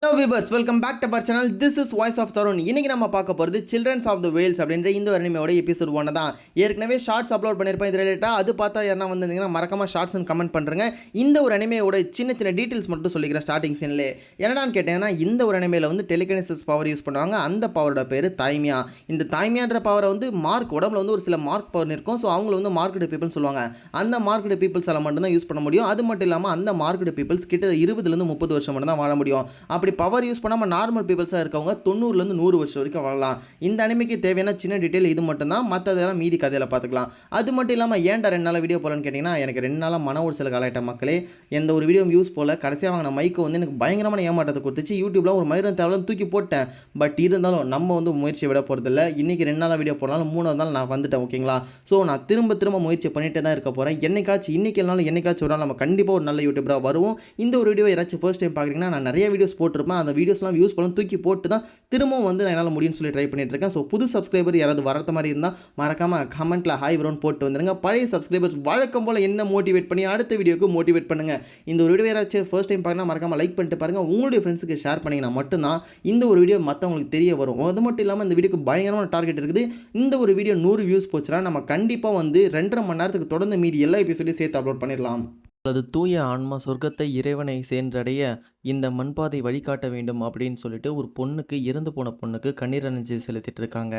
Hello viewers, welcome back to our channel. This is voice of Tarun. இன்னைக்கு நம்ம பார்க்க போகிறது சில்ட்ரன்ஸ் ஆஃப் த வேல்ஸ் அப்படின்ற இந்த ஒரு அனிமையோட எபிசோட் 1 தான். ஏற்கனவே ஷார்ட்ஸ் அப்லோட் பண்ணியிருப்பேன் இது ரிலேட்டாக. அது பார்த்தா யாரா வந்திருந்தீங்கன்னா மறக்காம ஷார்ட்ஸ்னு கமெண்ட் பண்ணுறேங்க. இந்த ஒரு அனிமையோட சின்ன சின்ன டீட்டெயில்ஸ் மட்டும் சொல்லிக்கிறேன் ஸ்டார்டிங் சீன்லே. என்னடான்னு கேட்டீங்கன்னா, இந்த ஒரு அனிமையில் வந்து டெலிகினசிஸ் பவர் யூஸ் பண்ணுவாங்க. அந்த பவரோட பேர் தாய்மியா. இந்த தாய்மியான்ற பவரை வந்து மார்க் உடம்புல வந்து ஒரு சில மார்க் பவர் இருக்கும். ஸோ அவங்கள வந்து மார்க்கெட் பீப்புள்ஸ் சொல்லுவாங்க. அந்த மார்க்கெட் பீப்புள்ஸால் மட்டும்தான் யூஸ் பண்ண முடியும். அது மட்டும் இல்லாமல் அந்த மார்க்கெட் பீப்புள்ஸ் கிட்ட 20 30 வருஷம் மட்டும் தான் வாழ முடியும். அப்படி பவர் யூஸ் பண்ணாமல் நார்மல் பீப்புள்ஸாக இருக்கவங்க 90 100 வருஷம் வரைக்கும் வாழலாம். இந்த அனிமைக்கு தேவையான சின்ன டீட்டெயில் இது மட்டும் தான். மற்றதெல்லாம் மீதி கதையில் பார்த்துக்கலாம். அது மட்டும் இல்லாமல் ஏன்டா 2 நாளாக வீடியோ போகலன்னு கேட்டிங்கன்னா, எனக்கு 2 நாளாக மன ஒரு சில காலாயிட்ட மக்களே. எந்த ஒரு வீடியோ வியூஸ் போல. கடைசியாக வாங்கின மைக்கு வந்து எனக்கு பயங்கரமான ஏமாற்றத்தை கொடுத்துச்சு. யூடியூப்லாம் ஒரு மயிரம் தேவையில்ல தூக்கி போட்டேன். பட் இருந்தாலும் நம்ம வந்து முயற்சியை விட போகிறதில்ல. இன்றைக்கி 2 நாளாக வீடியோ போடலாம், 3வது நாள் நான் வந்துட்டேன். ஓகேங்களா? ஸோ நான் திரும்ப முயற்சி பண்ணிகிட்டே தான் இருக்க போகிறேன். என்னைக்காச்சும் இன்றைக்கி இல்லைனாலும் என்னைக்காச்சும் ஒரு நாள் நம்ம கண்டிப்பாக ஒரு நல்ல யூடியூபராக வருவோம். இந்த ஒரு வீடியோ யாராச்சும் ஃபர்ஸ்ட் டைம் பார்க்குறீங்கன்னா, நான் நிறைய வீடியோஸ் போட்டிருப்பேன். அந்த வீடியோஸ்லாம் வியூஸ் பண்ணலாம் தூக்கி போட்டு தான் திரும்பவும் வந்து என்னால் முடியும்னு சொல்லி ட்ரை பண்ணிட்டு இருக்கேன். ஸோ புது சப்ஸ்கிரைபர் யாராவது வரது மாதிரி இருந்தால் மறக்காமல் கமெண்ட்டில் ஹாய் ப்ரோன்னு போட்டு வந்துடுங்க. பழைய சப்ஸ்கிரைபர்ஸ் வழக்கம் போல் என்ன மோட்டிவேட் பண்ணி அடுத்த வீடியோக்கு மோட்டிவேட் பண்ணுங்கள். இந்த ஒரு வீடியோ யாராச்சும் ஃபர்ஸ்ட் டைம் பார்க்கணும் மறக்காமல் லைக் பண்ணிட்டு பாருங்கள். உங்களுடைய ஃப்ரெண்ட்ஸுக்கு ஷேர் பண்ணிங்கன்னா மட்டும்தான் இந்த ஒரு வீடியோ மற்றவங்களுக்கு தெரிய வரும். அது மட்டும் இல்லாமல் இந்த வீடியோக்கு பயங்கரமான டார்கெட் இருக்குது. இந்த ஒரு வீடியோ 100 வியூஸ் போச்சுன்னா நம்ம கண்டிப்பாக வந்து 2.5 மணி நேரத்துக்கு தொடர்ந்து மீதி எல்லா எபிசோடையும் சேர்த்து அப்லோட் பண்ணிடலாம். அல்லது தூய ஆன்மா சொர்க்கத்தை இறைவனை சென்றடைய இந்த மண்பாதை வழிகாட்ட வேண்டும் அப்படின்னு சொல்லிட்டு ஒரு பொண்ணுக்கு, இறந்து போன பொண்ணுக்கு கண்ணீர் அஞ்சலி செலுத்திட்டு இருக்காங்க.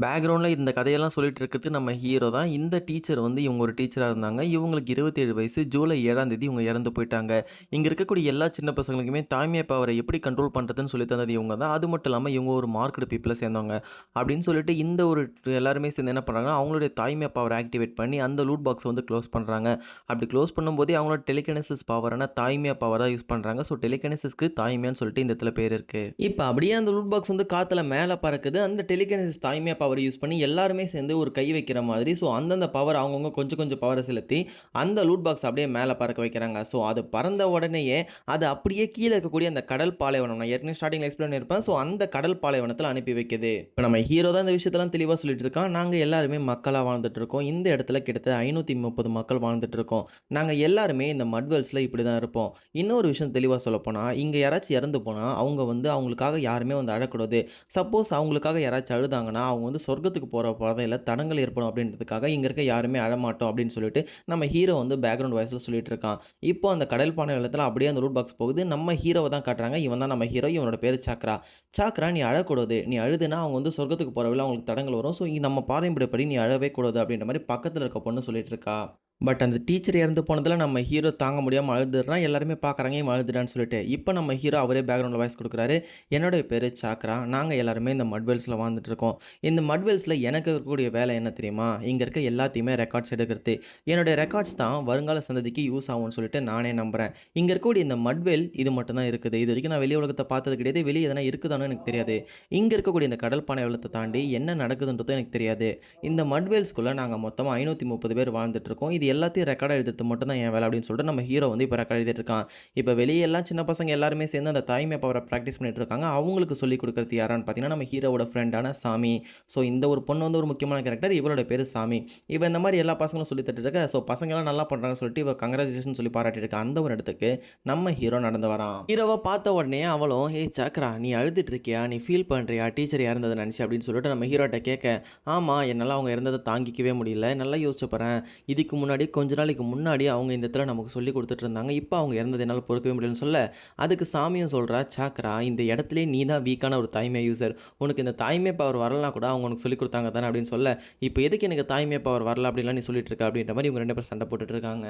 பேக்ரவுண்டில் இந்த கதையெல்லாம் சொல்லிட்டு இருக்கிறது நம்ம ஹீரோ தான். இந்த டீச்சர் வந்து இவங்க ஒரு டீச்சராக இருந்தாங்க. இவங்களுக்கு 27 வயசு. ஜூலை 7ஆம் தேதி இவங்க இறந்து போயிட்டாங்க. இங்கே இருக்கக்கூடிய எல்லா சின்ன பசங்களுக்குமே தாய்மை பவரை எப்படி கண்ட்ரோல் பண்ணுறதுன்னு சொல்லி தந்தது இவங்க தான். அது மட்டும் இல்லாமல் இவங்க ஒரு மார்க்கெட் பீப்புளை சேர்ந்தவங்க அப்படின்னு சொல்லிட்டு இந்த ஒரு எல்லாருமே சேர்ந்து என்ன பண்ணுறாங்கன்னா, அவங்களுடைய தாய்மை பவரை ஆக்டிவேட் பண்ணி அந்த லூட் பாக்ஸை வந்து க்ளோஸ் பண்ணுறாங்க. அப்படி க்ளோஸ் பண்ணும்போதே அவங்களோட டெலிகினசிஸ் பவரான தாய்மையா பவர் தான் யூஸ் பண்ணுறாங்க. ஸோ டெலிகினசிஸ்க்கு தாய்மையான்னு சொல்லிட்டு இந்த இடத்துல பேர் இருக்குது. இப்போ அப்படியே அந்த லூட் பாக்ஸ் வந்து காற்றுல மேலே பறக்குது. அந்த டெலிகினசிஸ் தாய்மையா பவர் யூஸ் பண்ணி எல்லாருமே சேர்ந்து ஒரு கை வைக்கிற மாதிரி. ஸோ அந்தந்த பவர் அவங்கவுங்க கொஞ்சம் கொஞ்சம் பவரை செலுத்தி அந்த லூட் பாக்ஸ் அப்படியே மேலே பறக்க வைக்கிறாங்க. ஸோ அது பறந்த உடனேயே அது அப்படியே கீழே இருக்கக்கூடிய அந்த கடல் பாலைவனம், நான் ஏற்கனவே ஸ்டார்டிங் எக்ஸ்பிளைன் பண்ணியிருப்பேன். ஸோ அந்த கடல் பாலைவனத்தில் அனுப்பி வைக்குது. இப்போ நம்ம ஹீரோ தான் இந்த விஷயத்தெல்லாம் தெளிவாக சொல்லிட்டு இருக்கான். நாங்கள் எல்லாருமே மக்களாக வாழ்ந்துட்டு இருக்கோம். இந்த இடத்துல கிட்டத்தட்ட 530 மக்கள் வாழ்ந்துட்டு இருக்கோம். நாங்கள் எல்லாருமே இந்த மட்வெல்ஸில் இப்படி தான் இருப்போம். இன்னொரு விஷயம் தெளிவாக சொல்லப்போனால், இங்கே யாராச்சும் இறந்து போனால் அவங்க வந்து அவங்களுக்காக யாருமே வந்து அழக்கூடாது. சப்போஸ் அவங்களுக்காக யாராச்சும் அழுதாங்கன்னா அவங்க வந்து சொர்க்கத்துக்கு போகிற பாதையில் தடங்கள் ஏற்படும் அப்படின்றதுக்காக இங்கே இருக்க யாருமே அழமாட்டோம் அப்படின்னு சொல்லிட்டு நம்ம ஹீரோ வந்து பேக்ரவுண்ட் வாய்ஸில் சொல்லிட்டு இருக்கான். இப்போ அந்த கடல் பானை இடத்துல அப்படியே அந்த ரூட் பாக்ஸ் போகுது. நம்ம ஹீரோவை தான் காட்டுறாங்க. இவன் தான் நம்ம ஹீரோ. இவனோட பேர் சாக்ரா. சாக்ரா, நீ அழக்கூடாது. நீ அழுதுனா அவங்க வந்து சொர்க்கத்துக்கு போகிறவங்கள அவங்களுக்கு தடங்கள் வரும். ஸோ இங்கே நம்ம பாரம்பரியப்படி நீ அழவே கூடாது அப்படின்ற மாதிரி பக்கத்தில் இருக்க பொண்ணு சொல்லிட்டு இருக்கா. பட் அந்த டீச்சர் இறந்து போனதில் நம்ம ஹீரோ தாங்க முடியாமல் அழுதுறான். எல்லாருமே பார்க்குறாங்க இவன் அழுதுடான்னு சொல்லிட்டு. இப்போ நம்ம ஹீரோ அவரே பேக்ரவுண்டில் வாய்ஸ் கொடுக்குறாரு. என்னுடைய பேர் சாக்ரா. நாங்கள் எல்லாருமே இந்த மட்வெல்ஸில் வாழ்ந்துட்டு இருக்கோம். இந்த மட்வெல்ஸில் எனக்கு இருக்கக்கூடிய வேலை என்ன தெரியுமா? இங்கே இருக்க எல்லாத்தையுமே ரெக்கார்ட்ஸ் எடுக்கிறது. என்னுடைய ரெக்கார்ட்ஸ் தான் வருங்கால சந்ததிக்கு யூஸ் ஆகும்னு சொல்லிட்டு நானே நம்புகிறேன். இங்கே இருக்கக்கூடிய இந்த மட்வெல் இது மட்டும் தான் இருக்குது. இது வரைக்கும் நான் வெளி உலகத்தை பார்த்தது கிடையாது. வெளியே எதனா இருக்குதானு எனக்கு தெரியாது. இங்கே இருக்கக்கூடிய இந்த கடல் பானை வெள்ளத்தை தாண்டி என்ன நடக்குதுன்றதும் எனக்கு தெரியாது. இந்த மட்வெல்ஸ்குள்ளே நாங்கள் மொத்தமாக 530 பேர் வாழ்ந்துட்டு இருக்கோம். இது எல்லாத்தையும் ரெக்கார்ட் எழுதுறது மட்டும் தான் என் வேலை அப்படின்னு சொல்லிட்டு நம்ம ஹீரோ வந்து இப்போ ரெக்கார்ட் எழுதிட்டு இருக்கான். இப்போ வெளியே எல்லாம் சின்ன பசங்க எல்லாருமே சேர்ந்து அந்த தாய்மை பவரை ப்ராக்டிஸ் பண்ணிட்டு இருக்காங்க. அவங்களுக்கு சொல்லிக் கொடுக்குறது யாரான்னு பார்த்தீங்கன்னா நம்ம ஹீரோவோட ஃப்ரெண்டான சாமி. ஸோ இந்த ஒரு பொண்ணு வந்து ஒரு முக்கியமான கேரக்டர். இவளோட பேர் சாமி. இப்போ இந்த மாதிரி எல்லா பசங்களும் சொல்லி தட்டு இருக்க. ஸோ பசங்களாம் நல்லா பண்ணுறாங்கன்னு சொல்லிட்டு இவ கங்க்ராச்சுலேஷன் சொல்லி பாராட்டி இருக்கா. அந்த ஒரு இடத்துக்கு நம்ம ஹீரோ நடந்து வரான். ஹீரோவை பார்த்த உடனே அவளும், ஹே சாக்ரா, நீ அழுதுட்டு இருக்கியா? நீ ஃபீல் பண்ணுறியா? டீச்சர் இறந்ததை நினச்சி அப்படின்னு சொல்லிட்டு நம்ம ஹீரோட்ட கேட்க, ஆமாம், என்னால் அவங்க இறந்ததை தாங்கிக்கவே முடியல. நல்லா யோசிச்சு பாறேன். இதுக்கு முன்னாடி கொஞ்ச நாளைக்கு முன்னாடி அவங்க இந்த இடத்துல நமக்கு சொல்லி கொடுத்துட்டு இருந்தாங்க. இப்போ அவங்க இறந்தது என்னால் பொறுக்கவே முடியலன்னு சொல்ல, அதுக்கு சாமியும் சொல்கிறா, சாக்ரா, இந்த இடத்துல நீ தான் வீக்கான ஒரு தாய்மை யூசர். உனக்கு இந்த தாய்மை பவர் வரலாம் கூட அவங்க உனக்கு சொல்லி கொடுத்தாங்க தானே அப்படின்னு சொல்ல, இப்போ எதுக்கு எனக்கு தாய்மை பவர் வரல அப்படின்லாம் நீ சொல்லிட்டு இருக்க அப்படின்ற மாதிரி இவங்க 2 பேரும் சண்டை போட்டுட்டு இருக்காங்க.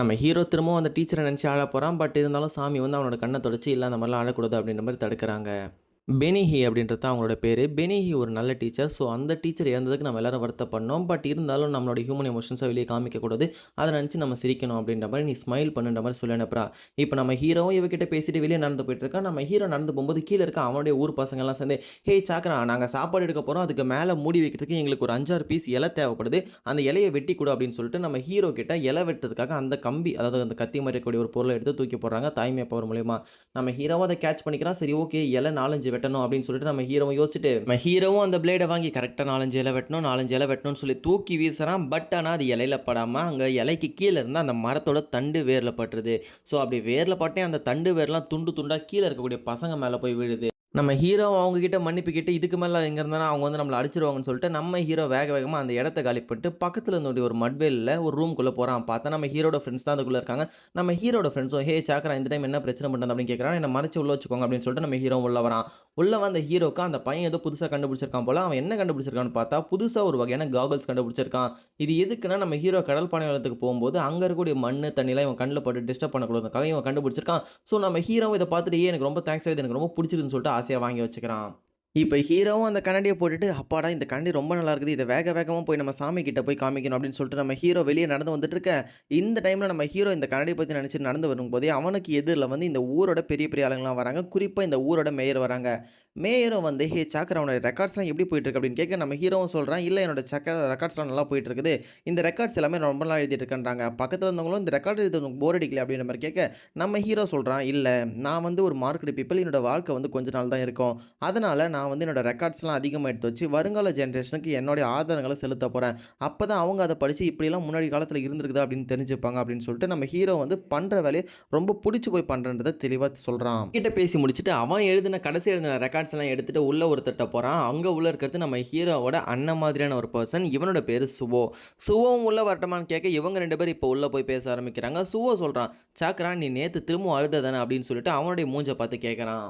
நம்ம ஹீரோ திரும்பவும் அந்த டீச்சரை நினச்சி ஆழ போகிறான். பட் இருந்தாலும் சாமி வந்து அவனோட கண்ணை தொடச்சி, இல்லை அந்த மாதிரிலாம் ஆழக்கூடாது அப்படின்ற மாதிரி தடுக்கிறாங்க. பெனிஹி அப்படின்றது தான் அவங்களோட பேர். பெனிஹி ஒரு நல்ல டீச்சர். ஸோ அந்த டீச்சர் இறந்ததுக்கு நம்ம எல்லோரும் வருத்தப்படணும். பட் இருந்தாலும் நம்மளோட ஹியூமன் எமோஷன்ஸை வெளியே காமிக்கக்கூடாது. அதை நினச்சி நம்ம சிரிக்கணும் அப்படின்ற மாதிரி நீ ஸ்மைல் பண்ணுன்ற மாதிரி சொல்லி அனுப்புறா. இப்போ நம்ம ஹீரோவும் இவகிட்ட பேசிட்டு வெளியே நடந்து போயிட்டு இருக்கா. நம்ம ஹீரோ நடந்து போகும்போது கீழே இருக்க அவனுடைய ஊர் பசங்கள்லாம் சேர்ந்து, ஹே சாக்ரா, நாங்கள் சாப்பாடு எடுக்க போகிறோம். அதுக்கு மேலே மூடி வைக்கிறதுக்கு எங்களுக்கு ஒரு 5-6 பீஸ் இலை தேவைப்படுது. அந்த இலையை வெட்டி கொடு அப்படின்னு சொல்லிட்டு நம்ம ஹீரோ கிட்ட இலை வெட்டுறதுக்காக அந்த கம்பி, அதாவது அந்த கத்தி மாதிரி இருக்கக்கூடிய ஒரு பொருளை எடுத்து தூக்கி போடுறாங்க தாய்மை பவர் மூலயமா. நம்ம ஹீரோவை அதை கேட்ச் பண்ணிக்கிறான். சரி, ஓகே, இலை 4-5 வெட்டணும் அப்படின்னு சொல்லிட்டு நம்ம ஹீரோவும் யோசிச்சுட்டு நம்ம ஹீரோவும் அந்த பிளேடை வாங்கி கரெக்டாக 4 இலை வெட்டணும் 4 இலை வெட்டணும்னு சொல்லி தூக்கி வீசுறான். பட் ஆனால் அது இலையில படாமல் அங்கே இலைக்கு கீழே இருந்து அந்த மரத்தோட தண்டு வேரில் பட்டுருது. ஸோ அப்படி வேரில் பட்டே அந்த தண்டு வேர்லாம் துண்டு துண்டாக கீழே இருக்கக்கூடிய பசங்க மேலே போய் விழுது. நம்ம ஹீரோ அவங்க கிட்ட மன்னிப்பு கேட்டு இதுக்கு மேலே இங்கே இருந்தாலும் அவங்க வந்து நம்மளை அடிச்சிருவாங்கன்னு சொல்லிட்டு நம்ம ஹீரோ வேக வேகமாக அந்த இடத்த காலி பண்ணிட்டு பக்கத்தில் இருந்த ஒரு மட்வேலில் ஒரு ரூம்குள்ளே போகிறான். பார்த்தா நம்ம ஹீரோட ஃப்ரெண்ட்ஸ் தான் அதுக்குள்ளே இருக்காங்க. நம்ம ஹீரோட ஃப்ரெண்ட்ஸும் ஹே சாக்கரா இந்த டைம் என்ன பிரச்சனை பண்ணுறது அப்படின்னு கேட்குறான். என்னை மறைச்சு உள்ள வச்சுக்கோங்க அப்படின்னு சொல்லிட்டு நம்ம ஹீரோ உள்ள வரான். உள்ள வந்த ஹீரோக்கு அந்த பையன் ஏதோ புதுசாக கண்டுபிடிச்சிருக்கான் போல. அவன் என்ன கண்டுபிடிச்சிருக்கான்னு பார்த்தா புதுசாக ஒரு வகையான காகல்ஸ் கண்டுபிடிச்சிருக்கான். இது எதுக்குன்னா நம்ம ஹீரோ கடல் பானை வளத்துக்கு போகும்போது அங்கே இருக்கக்கூடிய மண் தண்ணிலாம் இவன் கண்ணில் போட்டு டிஸ்டர்ப் பண்ணக்கூடாதுக்காக இவன் கண்டுபிடிச்சிருக்கான். ஸோ நம்ம ஹீரோ இதை பார்த்துட்டு எனக்கு ரொம்ப தேங்க்ஸ் ஆகுது எனக்கு ரொம்ப பிடிச்சிருக்குன்னு சொல்லிட்டு ஆசையாக வாங்கி வச்சுக்கிறான். இப்போ ஹீரோவும் அந்த கண்ணாடியை போட்டுட்டு அப்பாடா இந்த கண்ணாடி ரொம்ப நல்லா இருக்குது இதை வேக வேகமாக போய் நம்ம சாமி கிட்ட போய் காமிக்கணும் அப்படின்னு சொல்லிட்டு நம்ம ஹீரோ வெளியே நடந்து வந்துட்டு இருக்க இந்த டைமில் நம்ம ஹீரோ இந்த கண்ணாடியை பற்றி நினச்சிட்டு நடந்து வரும்போதே அவனுக்கு எதிரில் வந்து இந்த ஊரோட பெரிய பெரிய ஆளுங்களாம் வராங்க. குறிப்பாக இந்த ஊரோட மேயர் வராங்க. மேயரும் வந்து ஹே சாக்கர் அவனோட ரெக்கார்ட்ஸ்லாம் எப்படி போயிட்டுருக்கு அப்படின்னு கேட்க நம்ம ஹீரோவும் சொல்கிறான் இல்லை என்னோட ரெக்கார்ட்ஸ்லாம் நல்லா போயிட்டு இருக்குது இந்த ரெக்கார்ட்ஸ் எல்லாமே ரொம்ப நல்லா எழுதிட்டு இருக்கேன்றாங்க. பக்கத்தில் இருந்தவங்களும் இந்த ரெக்கார்ட் எழுதி போர் அடிக்கல அப்படின்ற மாதிரி கேட்க நம்ம ஹீரோ சொல்கிறான் இல்லை நான் வந்து ஒரு மார்க்கெட் பீப்பிள் என்னோட வாழ்க்கை வந்து கொஞ்ச நாள் தான் இருக்கும் அதனால் நான் வந்து என்னோட ரெக்கார்ட்ஸ்லாம் அதிகமாக எடுத்து வச்சு வருங்கால ஜென்ரேஷனுக்கு என்னுடைய ஆதாரங்களை செலுத்த போகிறேன். அப்போ தான் அவங்க அதை படித்து இப்படிலாம் முன்னாடி காலத்தில் இருந்திருக்குது அப்படின்னு தெரிஞ்சுப்பாங்க அப்படின்னு சொல்லிட்டு நம்ம ஹீரோ வந்து பண்ணுற வேலையை ரொம்ப பிடிச்சி போய் பண்ணுறன்றதை தெளிவாக சொல்கிறான். கிட்ட பேசி முடிச்சுட்டு அவன் கடைசி எழுதின ரெக்கார்ட்ஸ் எல்லாம் எடுத்துகிட்டு உள்ள ஒருத்தட்ட போகிறான். அங்கே உள்ள இருக்கிறது நம்ம ஹீரோவோட அண்ணன் மாதிரியான ஒரு பர்சன். இவனோட பேர் சுவோவும் உள்ள வரட்டமான்னு கேட்க இவங்க 2 பேர் இப்போ உள்ளே போய் பேச ஆரம்பிக்கிறாங்க. சுவோ சொல்கிறான் சாக்கரா நீ நேற்று திரும்ப அழுததானே அப்படின்னு சொல்லிட்டு அவனுடைய மூஞ்சை பார்த்து கேட்குறான்.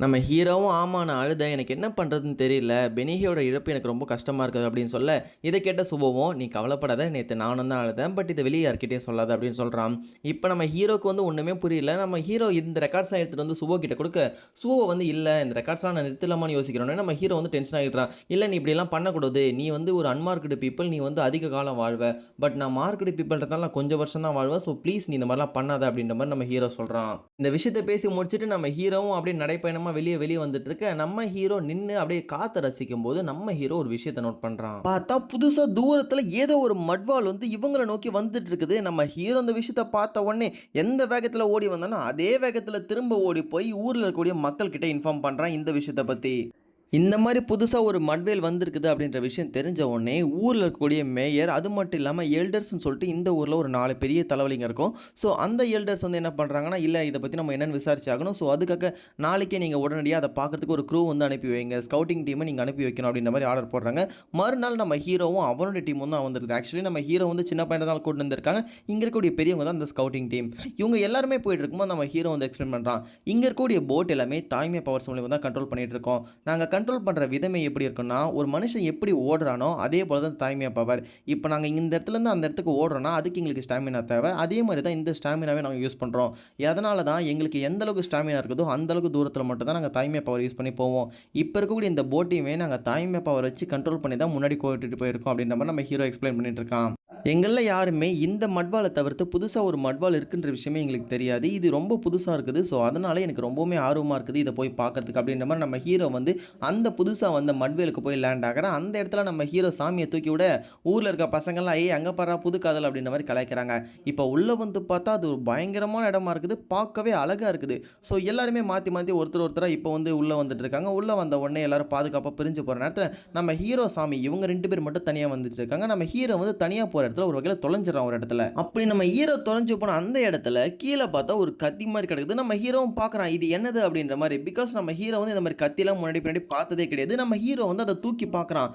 நம்ம ஹீரோவும் ஆமாம் நான் அழுதேன் எனக்கு என்ன பண்ணுறதுன்னு தெரியல பெனிஹியோட இழப்பு எனக்கு ரொம்ப கஷ்டமாக இருக்குது அப்படின்னு சொல்ல இதை கேட்ட சுபவும் நீ கவலைப்படாத நேற்று நானும் தான் அழுதேன் பட் இதை வெளியே யார்கிட்டே சொல்லாத அப்படின்னு சொல்கிறான். இப்போ நம்ம ஹீரோக்கு வந்து ஒன்றுமே புரியல. நம்ம ஹீரோ இந்த ரெக்கார்ட்ஸ்லாம் எடுத்துகிட்டு வந்து சுபோ கிட்ட கொடுக்க சுபோ வந்து இல்லை இந்த ரெக்கார்ட்ஸ்லாம் நான் நிறுத்தலாமான்னு யோசிக்கிறோன்னே நம்ம ஹீரோ வந்து டென்ஷன் ஆகிடுறான். இல்லை நீ இப்படிலாம் பண்ணக்கூடாது நீ வந்து ஒரு அன்மார்க்கெடு பீப்பிள் நீ வந்து அதிக காலம் வாழ்வ பட் நான் மார்க்கெடு பீப்பிள்ன்றதால நான் கொஞ்சம் வருஷம் தான் வாழ்வேன் ஸோ ப்ளீஸ் நீ இந்த மாதிரிலாம் பண்ணாத அப்படின்ற மாதிரி நம்ம ஹீரோ சொல்கிறான். இந்த விஷயத்தை பேசி முடிச்சுட்டு நம்ம ஹீரோவும் அப்படியே நடைப்பயணமாக வெளியே வந்துட்டு இருக்க நம்ம ஹீரோ நின்று அப்படியே காற்றை ரசிக்கும் போது நம்ம ஹீரோ ஒரு விஷயத்தை நோட் பண்றான். பார்த்தா புதுசா தூரத்துல ஏதோ ஒரு மட்வால் வந்து இவங்களை நோக்கி வந்துட்டு இருக்குது. நம்ம ஹீரோ இந்த விஷயத்தை பார்த்த உடனே எந்த வேகத்துல ஓடி வந்தானோ அதே வேகத்துல திரும்ப ஓடி போய் ஊர்ல இருக்கக்கூடிய மக்கள் கிட்ட இன்ஃபார்ம் பண்றான் இந்த விஷயத்தை பத்தி. இந்த மாதிரி புதுசாக ஒரு மட்வேல் வந்திருக்குது அப்படின்ற விஷயம் தெரிஞ்ச உடனே ஊரில் இருக்கக்கூடிய மேயர் அது மட்டும் இல்லாமல் எல்டர்ஸ்னு சொல்லிட்டு இந்த ஊரில் ஒரு 4 பெரிய தலைவலிங்க இருக்கும். ஸோ அந்த எல்டர்ஸ் வந்து என்ன பண்ணுறாங்கன்னா இல்லை இதை பற்றி நம்ம என்னென்னு விசாரிச்சாகணும் ஸோ அதுக்காக நாளைக்கே நீங்கள் உடனடியாக அதை பார்க்குறதுக்கு ஒரு க்ரூ வந்து அனுப்பி வைங்க ஸ்கவுட்டிங் டீமை நீங்கள் அனுப்பி வைக்கணும் அப்படின்ற மாதிரி ஆர்டர் போடுறாங்க. மறுநாள் நம்ம ஹீரோவும் அவனுடைய டீமும் தான் வந்துருக்குது. ஆக்சுவலி நம்ம ஹீரோ வந்து சின்ன பையனை தான் கூட்டு வந்திருக்காங்க. இங்கே இருக்கக்கூடிய பெரியவங்க தான் இந்த ஸ்கவுட்டிங் டீம். இவங்க எல்லாருமே போயிட்டு இருக்கும்போது நம்ம ஹீரோ வந்து எக்ஸ்பிளைன் பண்ணுறான். இங்கே இருக்கக்கூடிய போட் எல்லாமே தாய்மை பவர்ஸ் மூலியமாக தான் கண்ட்ரோல் பண்ணிட்டு இருக்கோம். நாங்கள் கண்ட்ரோல் பண்ணுற விதமே எப்படி இருக்குன்னா ஒரு மனுஷன் எப்படி ஓடுறானோ அதே போல தான் தாய்மையா பவர். இப்போ நாங்கள் இந்த இடத்துலேருந்து அந்த இடத்துக்கு ஓடுறோன்னா அதுக்கு எங்களுக்கு ஸ்டாமினா தேவை. அதே மாதிரி தான் இந்த ஸ்டாமினாவே நாங்கள் யூஸ் பண்ணுறோம். அதனால தான் எங்களுக்கு எந்த அளவுக்கு ஸ்டாமினா இருக்குதோ அந்த அளவுக்கு தூரத்தில் மட்டும் தான் நாங்கள் தாய்மையா பவர் யூஸ் பண்ணி போவோம். இப்போ இருக்கக்கூடிய இந்த போட்டையுமே நாங்கள் தாய்மையா பவர் வச்சு கண்ட்ரோல் பண்ணி தான் முன்னாடி கூட்டிட்டு போயிருக்கோம் அப்படின்ற மாதிரி நம்ம ஹீரோ எக்ஸ்பிளைன் பண்ணிட்டு இருக்கான். எங்களில் யாருமே இந்த மட்வாலை தவிர்த்து புதுசாக ஒரு மட்வால் இருக்குன்ற விஷயமே எங்களுக்கு தெரியாது. இது ரொம்ப புதுசாக இருக்குது. ஸோ அதனால எனக்கு ரொம்பவுமே ஆர்வமாக இருக்குது இதை போய் பார்க்கறதுக்கு அப்படின்ற மாதிரி நம்ம ஹீரோ வந்து அந்த புதுசாக வந்த மட்வேலுக்கு போய் லேண்ட் ஆகிறான். அந்த இடத்துல நம்ம ஹீரோ சாமியை தூக்கி விட ஊரில் இருக்க பசங்கள்லாம் அங்கே பாரா புது காதல் அப்படின்ற மாதிரி கலாய்க்கிறாங்க. இப்போ உள்ளே வந்து பார்த்தா அது ஒரு பயங்கரமான இடமா இருக்குது. பார்க்கவே அழகாக இருக்குது. ஸோ எல்லாருமே மாற்றி மாற்றி ஒருத்தராக இப்போ வந்து உள்ளே வந்துட்டு இருக்காங்க. உள்ளே வந்த உடனே எல்லாரும் பாதுகாப்பாக பிரிஞ்சு போகிற நேரத்தில் நம்ம ஹீரோ சாமி இவங்க 2 பேர் மட்டும் தனியாக வந்துட்டு இருக்காங்க. நம்ம ஹீரோ வந்து தனியாக போகிற இடத்துல ஒரு வகையில் தொலைஞ்சிடறான் ஒரு இடத்துல. அப்படி நம்ம ஹீரோ தொலைஞ்சு போன அந்த இடத்துல கீழே பார்த்தா ஒரு கத்தி மாதிரி கிடக்குது. நம்ம ஹீரோவும் பார்க்குறான் இது என்னது அப்படின்ற மாதிரி. பிகாஸ் நம்ம ஹீரோ வந்து இந்த மாதிரி கத்திலாம் முன்னாடி பின்னாடி பார்த்ததே கிடையாது. நம்ம ஹீரோ வந்து அதை தூக்கி பார்க்குறான்.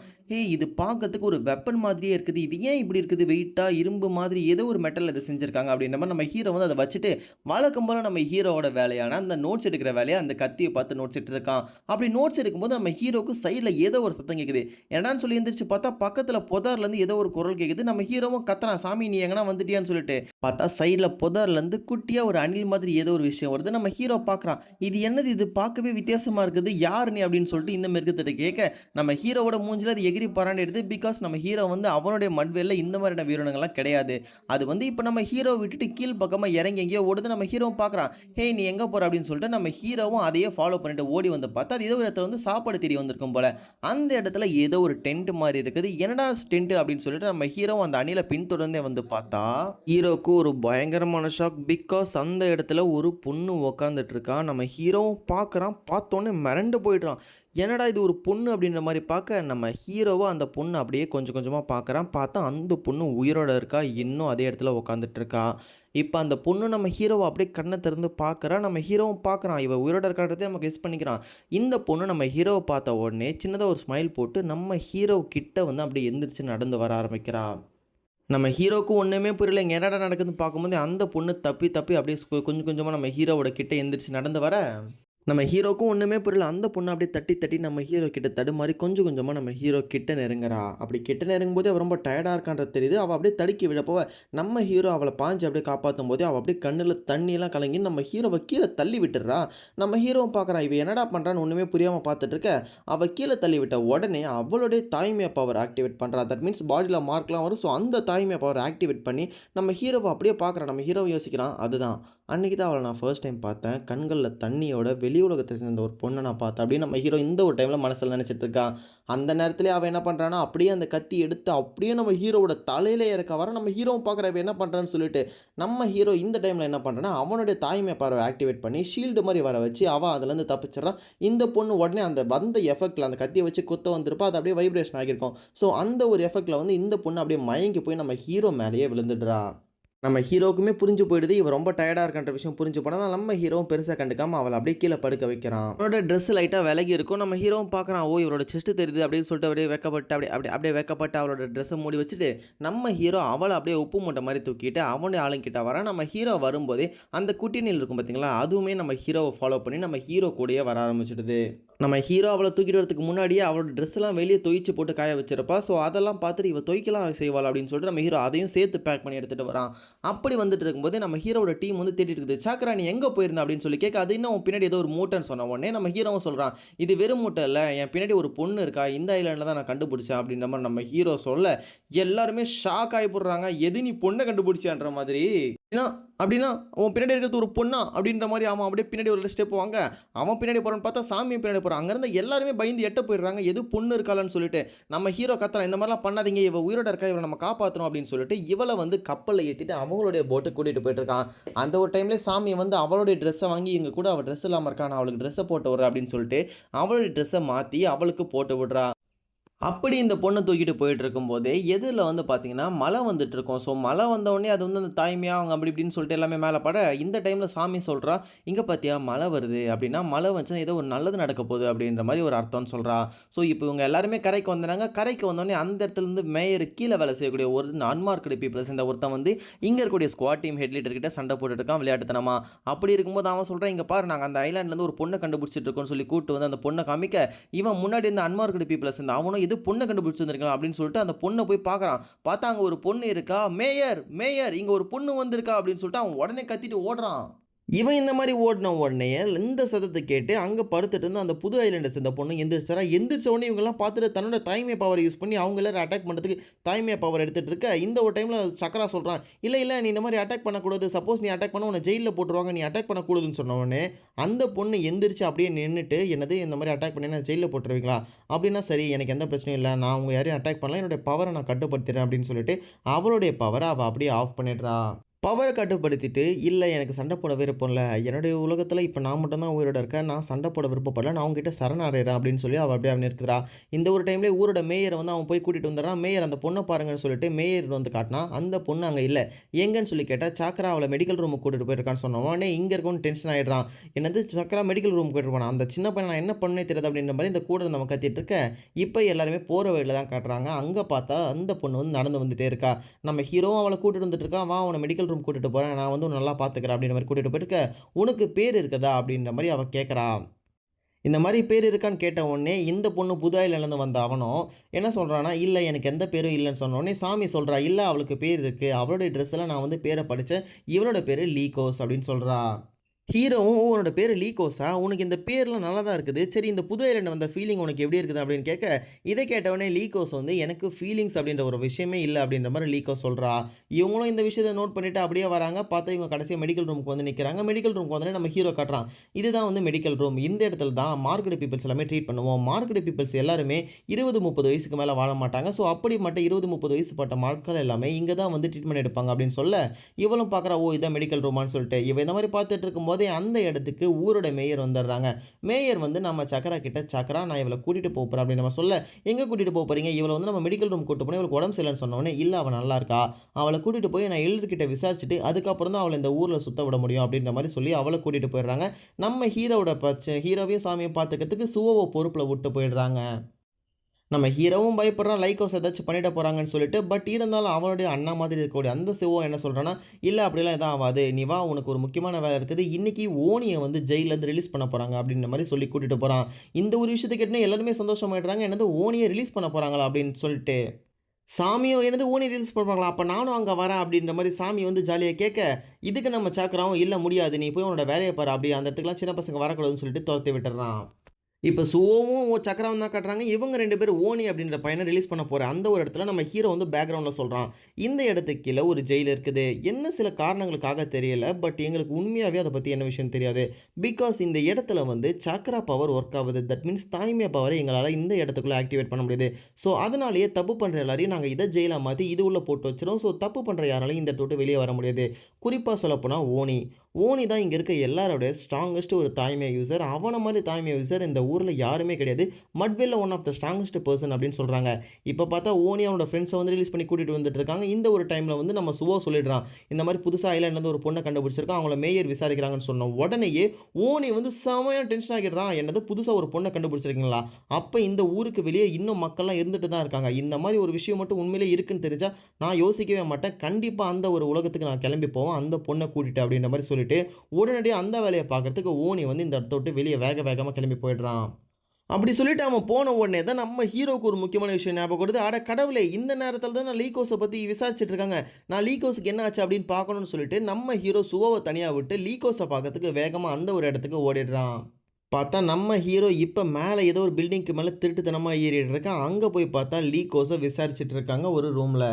இது பார்க்கறதுக்கு ஒரு வெப்பன் மாதிரியே இருக்குது. இது ஏன் இப்படி இருக்குது வெயிட்டாக இரும்பு மாதிரி ஏதோ ஒரு மெட்டல் இதை செஞ்சுருக்காங்க அப்படின்ற மாதிரி நம்ம ஹீரோ வந்து அதை வச்சுட்டு வழக்கம் போல நம்ம ஹீரோவோட வேலையான அந்த நோட்ஸ் எடுக்கிற வேலையை அந்த கத்தியை பார்த்து நோட்ஸ் எடுத்து இருக்கான். அப்படி நோட்ஸ் எடுக்கும்போது நம்ம ஹீரோக்கு சைடில் ஏதோ ஒரு சத்தம் கேட்குது. என்னன்னு சொல்லி எந்திரிச்சு பார்த்தா பக்கத்தில் புதார்லேருந்து ஏதோ ஒரு குரல் கேட்குது. நம்ம ஹீரோவும் கத்துறான் சாமி நீ எங்கன்னா வந்துட்டியான்னு சொல்லிட்டு பார்த்தா சைடில் புதார்லேருந்து குட்டியாக ஒரு அணில் மாதிரி ஏதோ ஒரு விஷயம் வருது. நம்ம ஹீரோ பார்க்குறான் இது என்னது இது பார்க்கவே வித்தியாசமாக இருக்குது யார் நீ அப்படின்னு சொல்லிட்டு சொல்லி இந்த மிருகத்திட்ட கேட்க, நம்ம ஹீரோவோட மூஞ்சில அது எகிறி பறந்துடுது. பிகாஸ் நம்ம ஹீரோ வந்து அவனுடைய மட்வேல்ல இந்த மாதிரியான வீரனுங்கலாம் கிடையாது. அது வந்து இப்ப நம்ம ஹீரோ விட்டுட்டு கீழ் பக்கமா இறங்கி எங்கேயோ ஓடுது. நம்ம ஹீரோவும் பார்க்குறான். "ஹேய் நீ எங்க போற?" அப்படின்னு சொல்லிட்டு நம்ம ஹீரோவும் அதையே ஃபாலோ பண்ணிட்டு ஓடி வந்து பார்த்தா, அது ஏதோ ஒரு இடத்துல வந்து சாப்பாடு தேடி வந்திருக்கும் போல. அந்த இடத்துல ஏதோ ஒரு டென்ட் மாரி இருக்குது. என்னடா டென்ட் அப்படின்னு சொல்லிட்டு நம்ம ஹீரோவும் அந்த அணில பின்தொடர்ந்தே வந்து பார்த்தா, ஹீரோக்கு ஒரு பயங்கரமான ஷாக். பிகாஸ் அந்த இடத்துல ஒரு பொண்ணு உக்காந்துட்டு இருக்கா. நம்ம ஹீரோவும் பார்க்குறான். பார்த்தோன்னே மிரண்டு போயிடுறான். என்னடா இது ஒரு பொண்ணு அப்படின்ற மாரி பார்க்க, நம்ம ஹீரோவும் அந்த பொண்ண அப்படியே கொஞ்சம் கொஞ்சமா பார்க்குறான். பார்த்தா அந்த பொண்ணு உயிரோட இருக்கா. இன்னும் அதே இடத்துல உக்காந்துட்டு இருக்கா. இப்ப அந்த பொண்ணு நம்ம ஹீரோவ அப்படியே கண்ண திறந்து பார்க்குறா. நம்ம ஹீரோவும் பார்க்குறான். இவ உயிரோட இருக்கான்றதையும் நம்ம கெஸ் பண்ணிக்கிறான். இந்த பொண்ணு நம்ம ஹீரோவ பார்த்த உடனே சின்னதா ஒரு ஸ்மைல் போட்டு நம்ம ஹீரோ கிட்ட வந்து அப்படியே எந்திரிச்சு நடந்து வர ஆரம்பிக்கிறா. நம்ம ஹீரோவுக்கு ஒண்ணுமே புரியல. இங்க என்னடா நடக்குதுன்னு பார்க்கும்போது, அந்த பொண்ணு தப்பி தப்பி அப்படியே கொஞ்சம் கொஞ்சமா நம்ம ஹீரோவோட கிட்ட எந்திரிச்சு நடந்து வர, நம்ம ஹீரோவுக்கும் ஒண்ணுமே புரியல. அந்த பொண்ணு அப்படியே தட்டி தட்டி நம்ம ஹீரோ கிட்ட தடுமாறி கொஞ்சம் கொஞ்சமா நம்ம ஹீரோ கிட்ட நெருங்குறா. அப்படி கிட்ட நெருங்கும்போது அவ ரொம்ப டயர்டா இருக்கான்றது தெரியுது. அவ அப்படியே தடுக்கி விழ போவ, நம்ம ஹீரோ அவள பாஞ்சு அப்படியே காப்பாத்தும்போதே அவ அப்படியே கண்ணுல தண்ணிலாம் கலங்கி நம்ம ஹீரோவ கீழ தள்ளி விட்டுர்றா. நம்ம ஹீரோவும் பார்க்குறான். இவ என்னடா பண்றான்னு ஒண்ணுமே புரியாம பார்த்துட்டு இருக்க, அவ கீழ தள்ளி விட்ட உடனே அவளுடைய தாய்மை பவர் ஆக்டிவேட் பண்றா. தட் மீன்ஸ் பாடியில மார்க்லாம் வரும். ஸோ அந்த தாய்மை பவர் ஆக்டிவேட் பண்ணி நம்ம ஹீரோவ அப்படியே பார்க்குறான். நம்ம ஹீரோ யோசிக்கிறான், அதுதான் அன்னைக்கு தான் அவள நான் ஃபர்ஸ்ட் டைம் பார்த்தேன். கண்கள்ல தண்ணியோட வெளி உலகத்த சேர்ந்த ஒரு பொண்ண நான் பார்த்தேன் அப்படின்னு நம்ம ஹீரோ இந்த ஒரு டைம்ல மனசுல நினைச்சிட்டு இருக்கான். அந்த நேரத்திலே அவன் என்ன பண்றான்னா, அப்படியே அந்த கத்தி எடுத்து அப்படியே நம்ம ஹீரோவோட தலையில இறக்க வர, நம்ம ஹீரோவும் பார்க்குறான் இவன் என்ன பண்றான்னு சொல்லிட்டு. நம்ம ஹீரோ இந்த டைம்ல என்ன பண்றான்னா, அவனுடைய தாய்மை பார்வை ஆக்டிவேட் பண்ணி ஷீல்டு மாரி வர வச்சு அவன் அதுலேருந்து தப்பிச்சிடுறான். இந்த பொண்ணு உடனே அந்த வந்த எஃபெக்ட்ல அந்த கத்திய வச்சு குத்த வந்திருப்பா. அது அப்படியே வைப்ரேஷன் ஆகியிருக்கும். ஸோ அந்த ஒரு எஃபெக்ட்ல வந்து இந்த பொண்ணு அப்படியே மயங்கி போய் நம்ம ஹீரோ மேலேயே விழுந்துடுறா. நம்ம ஹீரோவுக்குமே புரிஞ்சு போயிடுது. இவ ரொம்ப டயர்டா இருக்கான்ற விஷயம் புரிஞ்சு போனதால நம்ம ஹீரோவும் பெருசா கண்டுக்காம அவள அப்படியே கீழ படுக்க வைக்கிறான். அவனோட ட்ரெஸ் லைட்டா விலகி இருக்கும். நம்ம ஹீரோவும் பார்க்குறான். ஓ! இவளோட செஸ்ட் தெரியுது அப்படின்னு சொல்லிட்டு அப்படியே வெட்கப்பட்டு அப்படியே வெட்கப்பட்டு அவளோட ட்ரெஸ்ஸ மூடி வச்சுட்டு, நம்ம ஹீரோ அவள அப்படியே உப்பு மூட்டை மாரி தூக்கிட்டு அவனுடைய ஆளுங்கிட்ட வரான். நம்ம ஹீரோ வரும்போதே அந்த குட்டி நீல் இருக்கும் பார்த்தீங்களா? அதுவுமே நம்ம ஹீரோவ ஃபாலோ பண்ணி நம்ம ஹீரோ கூடயே வர ஆரம்பிச்சுடுது. நம்ம ஹீரோ அவள தூக்கிட்டு வரதுக்கு முன்னாடியே அவளோட ட்ரெஸ்லாம் வெளிய தொய்ச்சு போட்டு காய வச்சிருப்பா. ஸோ அதெல்லாம் பார்த்துட்டு இவ தொய்க்கலாம் செய்வாளா அப்படின்னு சொல்லிட்டு நம்ம ஹீரோ அதையும் சேர்த்து பேக் பண்ணி எடுத்துட்டு வரான். அப்படி வந்துட்டு இருக்கும்போது நம்ம ஹீரோவோட டீம் வந்து தேடிட்டு இருக்குது. "சாக்ரா நீ எங்க போயிருந்த?" அப்படின்னு சொல்லி கேட்க, அது என்ன உன் பின்னாடி ஏதோ ஒரு மூட்டைன்னு சொன்ன உடனே நம்ம ஹீரோவும் சொல்றான், "இது வெறும் மூட்டை இல்ல. என் பின்னாடி ஒரு பொண்ணு இருக்கா. இந்த ஐலேண்ட்ல தான் நான் கண்டுபிடிச்சேன்." அப்படின்ற மாரி நம்ம ஹீரோ சொல்ல, எல்லாருமே ஷாக் ஆயி போடுறாங்க. "எது நீ பொண்ண கண்டுபிடிச்சியான்ற மாதிரி?" "அப்படின்னா அப்படின்னா உன் பின்னாடி இருக்கிறது ஒரு பொண்ணா?" அப்படின்ற மாரி அவன் அப்படியே பின்னாடி ஒரு ஸ்டெப் வாங்க, அவன் பின்னாடி போறான்னு பார்த்தா சாமியும் பின்னாடி போறான். அங்க இருந்த எல்லாருமே பயந்து எட்ட போயிடுறாங்க. எது பொண்ணு இருக்காளான்னு சொல்லிட்டு. நம்ம ஹீரோ கத்துறான், "இந்த மாரிலாம் பண்ணாதீங்க. இவ உயிரோட இருக்கா. இவள நம்ம காப்பாத்தணும்." அப்படின்னு சொல்லிட்டு இவள வந்து கப்பல்ல ஏத்திட்டு அவங்களுடைய போட்டுக்கு கூட்டிட்டு போயிட்டு இருக்கான். அந்த ஒரு டைம்ல சாமி வந்து அவளுடைய ட்ரெஸ்ஸ வாங்கி, "இவங்க கூட அவ ட்ரெஸ் இல்லாம இருக்கா. நான் அவளுக்கு ட்ரெஸ்ஸ போட்டு விடுறேன்." அப்படின்னு சொல்லிட்டு அவளுடைய ட்ரெஸ்ஸ மாத்தி அவளுக்கு போட்டு விடுறா. அப்படி இந்த பொண்ண தூக்கிட்டு போயிட்டுருக்கும்போதே, எதிர்ல வந்து பார்த்தீங்கன்னா, மழை வந்துட்டுருக்கும். ஸோ மழை வந்தவுடனே அது வந்து அந்த தாய்மையா அவங்க அப்படி இப்படின்னு சொல்லிட்டு எல்லாமே மேல பட, இந்த டைம்ல சாமி சொல்றா, "இங்க பார்த்தியா மழை வருது." அப்படின்னா, மழை வந்துச்சுன்னா ஏதோ ஒரு நல்லது நடக்க போகுது அப்படின்ற மாரி ஒரு அர்த்தம்னு சொல்றா. ஸோ இப்போ இவங்க எல்லாருமே கரைக்கு வந்துறாங்க. கரைக்கு வந்தோனே அந்த இடத்துலருந்து மேயர் கீழ வேலை செய்யக்கூடிய ஒரு அன்மார்க்டு பீப்பிள்ஸ் இந்த ஒருத்தன் வந்து இங்க இருக்கக்கூடிய ஸ்குவாட் டீம் ஹெட் லீடர் கிட்ட சண்டை போட்டுட்டு இருக்கான் விளையாட்டுத்தனமா. அப்படி இருக்கும்போது அவன் சொல்றான், "இங்க பாரு நாங்க அந்த ஐலேண்ட்லேருந்து ஒரு பொண்ண கண்டுபிடிச்சிட்டு இருக்கோம்னு" சொல்லி கூட்டு வந்து அந்த பொண்ண காமிக்க, இவன் முன்னாடி இருந்த அன்மார்க்டு பீப்பிள்ஸ் இந்த அவனும் இது பொண்ண கண்டுபிடிச்சு வந்திருக்கான் அப்படின்னு சொல்லிட்டு அந்த பொண்ண போய் பார்க்குறான். பார்த்தா அங்க ஒரு பொண்ணு இருக்கா. "மேயர், மேயர் இங்க ஒரு பொண்ணு வந்திருக்கா." அப்படின்னு சொல்லிட்டு அவன் உடனே கத்திட்டு ஓடுறான். இவன் இந்த மாரி ஓடுன உடனேயே இந்த சத்தத்த கேட்டு அங்க படுத்துட்டு இருந்த அந்த புது ஐலேண்ட சேர்ந்த பொண்ணு எந்திரிச்சுறா. எந்திரிச்ச உடனே இவங்கலாம் பார்த்துட்டு தன்னோட தாய்மை பவர யூஸ் பண்ணி அவங்க எல்லாரும் அட்டாக் பண்றதுக்கு தாய்மை பவர் எடுத்துட்டு இருக்க, இந்த ஒரு டைம்ல சக்ரா சொல்றான், "இல்ல, இல்ல நீ இந்த மாரி அட்டாக் பண்ணக்கூடாது. சப்போஸ் நீ அட்டாக் பண்ணா உன்ன ஜெயில்ல போட்டுருவாங்க. நீ அட்டாக் பண்ணக்கூடாதுன்னு" சொன்ன உடனே அந்த பொண்ணு எந்திரிச்சு அப்படியே நின்னுட்டு, "என்னது இந்த மாரி அட்டாக் பண்ணீங்கன்னா ஜெயில்ல போட்டுருவீங்களா? அப்படின்னா சரி எனக்கு எந்த பிரச்சனையும் இல்ல. நான் உங்க யாரையும் அட்டாக் பண்ணல. என்னுடைய பவர நான் கட்டுப்படுத்திறேன்." அப்படின்னு சொல்லிட்டு அவளுடைய பவர அவ அப்படியே ஆஃப் பண்ணிடுறா. பவர கட்டுப்படுத்திட்டு, "இல்ல எனக்கு சண்டை போட விருப்பம் இல்ல. என்னுடைய உலகத்தில இப்ப நான் மட்டும் தான் உயிரோட இருக்கேன். நான் சண்டை போட விருப்பப்படல. நான் உன்கிட்ட சரணடைறேன்." அப்படின்னு சொல்லி அவ அப்படியே நிறுத்துறா. இந்த ஒரு டைம்லயே ஊரோட மேயர வந்து அவன் போய் கூட்டிட்டு வந்துடுறான். மேயர் அந்த பொண்ண பாருங்கன்னு சொல்லிட்டு மேயர் வந்து காட்டுனான். அந்த பொண்ணு அங்க இல்ல. எங்கன்னு சொல்லி கேட்டா, சாக்ரா அவள மெடிக்கல் ரூமுக்கு கூட்டிட்டு போயிருக்கான்னு சொன்ன உடனே இங்க இருக்கவன் டென்ஷன் ஆயிடுறான். "என்னது சக்ரா மெடிக்கல் ரூமுக்கு கூட்டிட்டு போனா? அந்த சின்ன பையன நான் என்ன பண்ணேன்னே தெரியாது." அப்படின்ற மாரி இந்த கூட இருந்தவன் கத்திட்டு இருக்க, இப்ப எல்லாருமே போற வழியில தான் காட்டுறாங்க. அங்க பார்த்தா அந்த பொண்ணு வந்து நடந்து வந்துட்டே இருக்கா. நம்ம ஹீரோவும் அவள கூட்டிட்டு வந்துட்டு இருக்கான். "வா உன்ன மெடிக்கல் ரூம் கூட்டிட்டு போறேன். நான் வந்து உன்ன நல்லா பார்த்துக்கிறேன்." அப்படின்ற மாரி கூட்டிட்டு போயிருக்க, "உனக்கு பேர் இருக்குதா?" அப்படின்ற மாரி அவ கேட்கிறா. இந்த மாரி பேர் இருக்கான்னு கேட்ட உடனே, இந்த பொண்ணு புது ஐலேண்ட்லேருந்து வந்த அவனும் என்ன சொல்றான்னா, "இல்ல எனக்கு எந்த பேரும் இல்லன்னு." சொன்ன உடனே சாமி சொல்றா, "இல்ல அவளுக்கு பேர் இருக்கு. அவளுடைய ட்ரெஸ்ல நான் வந்து பேர படிச்சேன். இவளோட பேரு லீகோஸ்." அப்படின்னு சொல்றா. ஹீரோவும் உன்னோட பேர் லீகோஸா? உனக்கு இந்த பேர்லாம் நல்லா தான் இருக்குது. சரி இந்த புது ஐலாண்ட் வந்த ஃபீலிங் உனக்கு எப்படி இருக்குது அப்படின்னு கேட்க, இத கேட்டவுடனே லீகோஸ் வந்து எனக்கு ஃபீலிங்ஸ் அப்படின்ற ஒரு விஷயமே இல்ல அப்படின்ற மாரி லீகோஸ் சொல்றா. இவங்களும் இந்த விஷயத்த நோட் பண்ணிட்டு அப்படியே வராங்க. பார்த்தா இவங்க கடைசியா மெடிக்கல் ரூமுக்கு வந்து நிக்கிறாங்க. மெடிக்கல் ரூமுக்கு வந்தோனே நம்ம ஹீரோ காட்டுறான். இதுதான் வந்து மெடிக்கல் ரூம். இந்த இடத்துல தான் மார்க்டு பீப்பிள்ஸ் எல்லாமே ட்ரீட் பண்ணுவோம். மார்க்டு பீப்பிள்ஸ் எல்லாருமே 20, 30 வயசுக்கு மேல வாழ மாட்டாங்க. ஸோ அப்படிப்பட்ட 20, 30 வயசு பட்ட ஆட்கள் எல்லாமே இங்க தான் வந்து ட்ரீட்மெண்ட் எடுப்பாங்க அப்படின்னு சொல்ல, இவளும் பார்க்குறா, ஓ! இதான் மெடிக்கல் ரூமான்னு சொல்லிட்டு. இவ இந்த மாரி பார்த்துட்டு இருக்கும்போதே அந்த இடத்துக்கு ஊரோட மேயர் வந்துடுறாங்க. மேயர் வந்து நம்ம சக்ரா கிட்ட, "சக்ரா நான் இவள கூட்டிட்டு போறேன்" அப்படின்னு நம்ம சொல்ல, "எங்க கூட்டிட்டு போறீங்க? இவள வந்து நம்ம மெடிக்கல் ரூம் கூட்டிட்டு போனா இவளுக்கு உடம்பு சரியில்லன்னு" சொன்னோனே, "இல்ல அவ நல்லா இருக்கா. அவள கூட்டிட்டு போய் நான் எல்டர் கிட்ட விசாரிச்சுட்டு அதுக்கப்புறம் தான் அவள இந்த ஊர்ல சுத்த விட முடியும்" அப்படின்ற மாரி சொல்லி அவள கூட்டிட்டு போயிடுறாங்க. நம்ம ஹீரோவையும் சாமியும் பார்த்துக்கிறதுக்கு சுவோவ பொறுப்புல விட்டு போயிடுறாங்க. நம்ம ஹீரோவும் பயப்படுறான். லைக்கோஸ் ஏதாச்சும் பண்ணிட போறாங்கன்னு சொல்லிட்டு. பட் இருந்தாலும் அவனுடைய அண்ணா மாதிரி இருக்கக்கூடிய அந்த சிவோ என்ன சொல்றான்னா, "இல்ல அப்படிலாம் எதுவும் ஆவாது. நீ வா உனக்கு ஒரு முக்கியமான வேலை இருக்குது. இன்னைக்கு ஓனிய வந்து ஜெயில்லேருந்து ரிலீஸ் பண்ண போறாங்க." அப்படின்ற மாரி சொல்லி கூட்டிட்டு போறான். இந்த ஒரு விஷயத்த கேட்டோனே எல்லாருமே சந்தோஷமாயிடுறாங்க. என்னது ஓனிய ரிலீஸ் பண்ண போறாங்களா அப்படின்னு சொல்லிட்டு. சாமியும் என்னது ஓனி ரிலீஸ் பண்ணுவாங்களா? அப்ப நானும் அங்க வரேன் அப்படின்ற மாரி சாமி வந்து ஜாலியா கேட்க, இதுக்கு நம்ம சாக்கராவும், "இல்ல முடியாது. நீ போய் உன்னோட வேலைய பாரு." அப்படி அந்த இடத்துக்குலாம் சின்ன பசங்க வரக்கூடாதுன்னு சொல்லிட்டு தொரத்தி விட்டுர்றான். இப்ப சுவோவும் சக்கராவும் தான் காட்டுறாங்க. இவங்க 2 பேரும் ஓனி அப்படின்ற பையன ரிலீஸ் பண்ண போற அந்த ஒரு இடத்துல நம்ம ஹீரோ வந்து பேக்கிரவுண்ட்ல சொல்றான். இந்த இடத்துக்கு கீழ ஒரு ஜெயில் இருக்குது. என்ன சில காரணங்களுக்காக தெரியல. பட் எங்களுக்கு உண்மையாவே அத பத்தி என்ன விஷயம்னு தெரியாது. பிகாஸ் இந்த இடத்துல வந்து சக்ரா பவர் ஒர்க் ஆவுது. தட் மீன்ஸ் தாய்மை பவர எங்களால இந்த இடத்துக்குள்ள ஆக்டிவேட் பண்ண முடியுது. ஸோ அதனாலேயே தப்பு பண்ற எல்லாரையும் நாங்க இத ஜெயிலா மாத்தி இது உள்ள போட்டு வச்சுருவோம். ஸோ தப்பு பண்ற யாராலையும் இந்த இடத்த விட்டு வெளிய வர முடியாது. குறிப்பா சொல்லப்போனா ஓனி. ஓனி தான் இங்க இருக்க எல்லாரோட ஸ்ட்ராங்கஸ்ட் ஒரு தாய்மை யூசர். அவன மாரி தாய்மை யூசர் இந்த ஊர்ல யாருமே கிடையாது. மட்வெல்ல one of the strongest person அப்படின்னு சொல்றாங்க. இப்ப பார்த்தா ஓனி அவனோட ஃப்ரெண்ட்ஸ வந்து ரிலீஸ் பண்ணி கூட்டிட்டு வந்துட்டு இருக்காங்க. இந்த ஒரு டைம்ல வந்து நம்ம சுவோ சொல்லிடுறான். இந்த மாரி புதுசா ஐலேண்ட்லேருந்து ஒரு பொண்ண கண்டுபிடிச்சிருக்கான். அவங்கள மேயர் விசாரிக்கிறாங்கன்னு சொன்ன உடனேயே ஓனி வந்து செமையா டென்ஷன் ஆகிடுறான். என்னது புதுசா ஒரு பொண்ண கண்டுபிடிச்சிருக்கீங்களா? அப்ப இந்த ஊருக்கு வெளிய இன்னும் மக்கள்லாம் இருந்துட்டு தான் இருக்காங்க. இந்த மாரி ஒரு விஷயம் மட்டும் உண்மையிலேயே இருக்குன்னு தெரிஞ்சா நான் யோசிக்கவே மாட்டேன். கண்டிப்பா அந்த ஒரு உலகத்துக்கு நான் கிளம்பி போவேன். அந்த பொண்ண கூட்டிட்டு அப்படின்ற மாரி சொல்லிட்டு உடனடியா அந்த வேலைய பார்க்கறதுக்கு ஓனி வந்து இந்த இடத்த விட்டு வெளிய வேக வேகமா கிளம்பி போயிடுறான். அப்படி சொல்லிட்டு அவன் போன உடனே தான் நம்ம ஹீரோக்கு ஒரு முக்கியமான விஷயம் ஞாபகம் வருது. அட கடவுளே! இந்த நேரத்தில தான் நான் லீகோஸ பத்தி விசாரிச்சுட்டு இருக்காங்க. நான் லீகோஸுக்கு என்ன ஆச்சு அப்படின்னு பார்க்கணும்னு சொல்லிட்டு நம்ம ஹீரோ சுவோவ தனியா விட்டு லீகோஸ பார்க்கறதுக்கு வேகமா அந்த ஒரு இடத்துக்கு ஓடிடுறான். பார்த்தா நம்ம ஹீரோ இப்ப மேல ஏதோ ஒரு பில்டிங்க்கு மேல திருட்டுத்தனமா ஏறிட்டு இருக்கான். அங்க போய் பார்த்தா லீகோஸ விசாரிச்சுட்டு இருக்காங்க ஒரு ரூம்ல.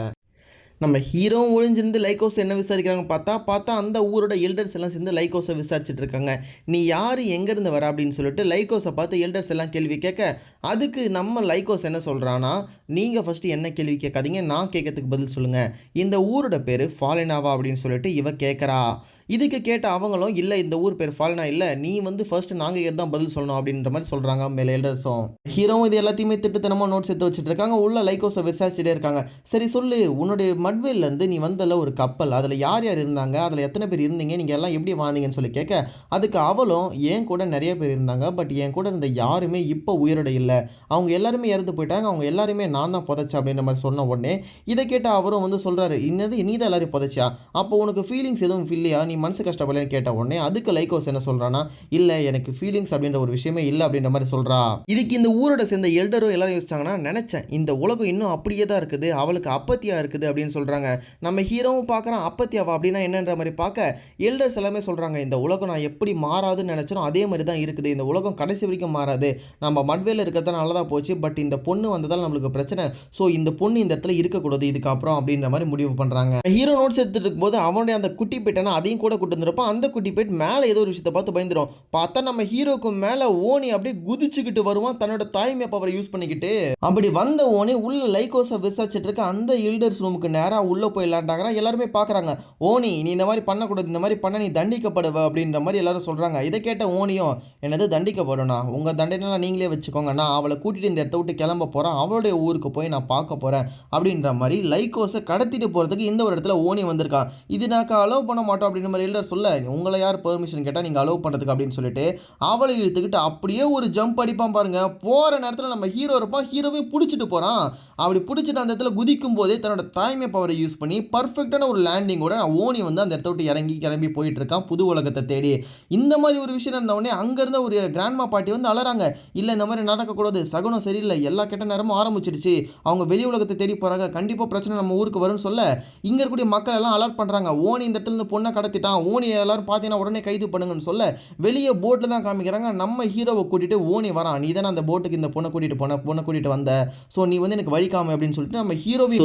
நம்ம ஹீரோவும் ஒளிஞ்சிருந்து லைக்கோஸ் என்ன விசாரிக்கிறாங்க பார்த்தா அந்த ஊரோட எல்டர்ஸ் எல்லாம் சேர்ந்து லைக்கோஸை விசாரிச்சுட்டு இருக்காங்க. "நீ யாரு? எங்கேருந்து வர?" அப்படின்னு சொல்லிட்டு லைக்கோஸை பார்த்து எல்டர்ஸ் எல்லாம் கேள்வி கேட்க, அதுக்கு நம்ம லைக்கோஸ் என்ன சொல்றான்னா, "நீங்க ஃபர்ஸ்ட்டு என்ன கேள்வி கேட்காதீங்க. நான் கேட்கறதுக்கு பதில் சொல்லுங்க. இந்த ஊரோட பேரு ஃபாலினாவா?" அப்படின்னு சொல்லிட்டு இவ கேட்கறா. இதுக்கு கேட்ட அவங்களும், "இல்ல இந்த ஊர் பேர் ஃபாலினா இல்ல. நீ வந்து ஃபர்ஸ்ட்டு நாங்க தான் பதில் சொல்லணும்." அப்படின்ற மாரி சொல்றாங்க மேல எல்டர்ஸும். ஹீரோவும் இது எல்லாத்தையுமே திட்டுத்தனமா நோட்ஸ் எடுத்து வச்சுட்டு இருக்காங்க. உள்ள லைக்கோஸை விசாரிச்சுட்டே இருக்காங்க. "சரி சொல்லு, உன்னுடைய மட்வேல்லேருந்து நீ வந்தல்ல ஒரு கப்பல். அதில யார் யார் இருந்தாங்க? அதில எத்தனை பேர் இருந்தீங்க? நீங்க எல்லாம் எப்படி வாழ்ந்தீங்கன்னு?" சொல்லி கேட்க, அதுக்கு அவளும், "என் கூட நெறைய பேர் இருந்தாங்க. பட் என் கூட இருந்த யாருமே இப்போ உயிரோட இல்ல. அவங்க எல்லாருமே இறந்து போயிட்டாங்க. அவங்க எல்லாரையுமே நான் தான் புதைச்சேன்." அப்படின்ற மாரி சொன்ன உடனே, இத கேட்ட அவரும் வந்து சொல்றாரு, "என்னது நீ தான் எல்லாரையும் புதைச்சியா? அப்போ உனக்கு ஃபீலிங்ஸ் எதுவும் இல்லையா? நீ மனசு கஷ்டப்படலையான்னு?" கேட்ட உடனே, அதுக்கு லைக்கோஸ் என்ன சொல்றான்னா, "இல்ல எனக்கு ஃபீலிங்ஸ் அப்படின்ற ஒரு விஷயமே இல்ல." அப்படின்ற மாரி சொல்றா. இதுக்கு இந்த ஊரோட சேர்ந்த எல்டரும் எல்லாரும் யோசிச்சாங்கன்னா, "நெனச்சேன் இந்த உலகம் இன்னும் அப்படியே தான் இருக்குது. அவளுக்கு அப்பத்தியா இருக்குது." அப்படின்னு சொல்றாங்க. நம்ம ஹீரோவும் பார்க்குறான். அப்பத்தியாவா? அப்படின்னா என்னன்ற மாரி பார்க்க, எல்டர்ஸ் எல்லாமே சொல்றாங்க, "இந்த உலகம் நான் எப்படி மாறாதுன்னு நெனச்சேனோ அதே மாரி தான் இருக்குது. இந்த உலகம் கடைசி வரைக்கும் மாறாது. நம்ம மட்வேல இருக்கிறது நல்லதா போச்சு. பட் இந்த பொண்ணு வந்ததால நம்மளுக்கு பிரச்சனை. ஸோ இந்த பொண்ணு இந்த இடத்துல இருக்கக்கூடாது இதுக்கப்புறம்." அப்படின்ற மாரி முடிவு பண்றாங்க. ஹீரோ நோட்ஸ் எடுத்துட்டு இருக்கும்போது அவனுடைய அந்த குட்டி பெட்டனா அதையும் கூட கூட்டு வந்திருப்பான். அந்த குட்டி பெட் மேல ஏதோ ஒரு விஷயத்த பார்த்து பயந்துரும். பார்த்தா நம்ம ஹீரோக்கு மேல ஓனி அப்படியே குதிச்சுக்கிட்டு வருவான் தன்னோட தாய்மை பவரை யூஸ் பண்ணிக்கிட்டு. அப்படி வந்த ஓனி உள்ள லைக்கோஸை விசாரிச்சுட்டு இருக்க அந்த எல்டர்ஸ் ரூமுக்கு நேரா உள்ள போய் லேண்டாகிறான். எல்லாருமே பார்க்குறாங்க. "ஓனி நீ இந்த மாதிரி பண்ணக்கூடாது. இந்த மாதிரி பண்ண நீ தண்டிக்கப்படுவ." அப்படின்ற மாதிரி எல்லாரும் சொல்றாங்க. இதை கேட்ட ஓனியும், "என்னது தண்டிக்கப்படனா? உங்க தண்டனைலாம் நீங்களே வச்சுக்கோங்க. நான் அவளை கூட்டிட்டு இந்த இடத்த விட்டு கிளம்ப போறேன். அவளுடைய ஊருக்கு போய் நான் பார்க்க போறேன்." அப்படின்ற மாதிரி லைக்கோஸை கடத்திட்டு போறதுக்கு இந்த ஒரு இடத்துல ஓனி வந்திருக்கான். "இது நாங்கள் அலோவ் பண்ண மாட்டோம்." அப்படின்ற மாதிரி எல்டர் சொல்ல, "உங்களை யார் பெர்மிஷன் கேட்டால் நீங்கள் அலோவ் பண்ணுறதுக்கு?" அப்படின்னு சொல்லிட்டு அவளை இழுத்துக்கிட்டு அப்படியே ஒரு ஜம்ப் அடிப்பான் பாருங்க. போகிற நேரத்தில் நம்ம ஹீரோ இருப்பான். ஹீரோவையும் பிடிச்சிட்டு போகிறான். அப்படி பிடிச்சிட்டு அந்த இடத்துல குதிக்கும் போதே தன்னோட தாய்மை பவரை யூஸ் பண்ணி பர்ஃபெக்டான ஒரு லேண்டிங்கோட ஓனி வந்து அந்த இடத்த விட்டு கிளம்பி போயிட்டு இருக்கான் புது உலகத்தை தேடி. இந்த மாதிரி ஒரு விஷயம் இருந்தவொடனே அங்கேருந்த ஒரு கிராண்ட்மா பாட்டி வந்து அலறாங்க. இல்லை இந்த மாதிரி நடக்கக்கூடாது, சகுனம் சரியில்லை, எல்லா கெட்ட நேரமும் ஆரம்பிச்சிடுச்சு, அவங்க வெளி உலகத்தை தேடி போகிறாங்க, கண்டிப்பாக பிரச்சனை நம்ம ஊருக்கு வரும்னு சொல்ல இங்கே இருக்கக்கூடிய மக்கள் எல்லாம் அலர்ட் பண்ணுறாங்க. ஓனி இந்த இடத்துல இருந்து பொண்ணை கடத்திட்டான், ஓனி எல்லாரும் பார்த்தீங்கன்னா உடனே கைது பண்ணுங்கன்னு சொல்ல வெளியே போட்டில் தான் காமிக்கிறாங்க. நம்ம ஹீரோவை கூட்டிகிட்டு ஓனி வரான். நீ தானே அந்த போட்டுக்கு இந்த பொண்ணை கூட்டிகிட்டு வந்த, ஸோ நீ வந்து எனக்கு வழிக்காம அப்படின்னு சொல்லிட்டு நம்ம ஹீரோவை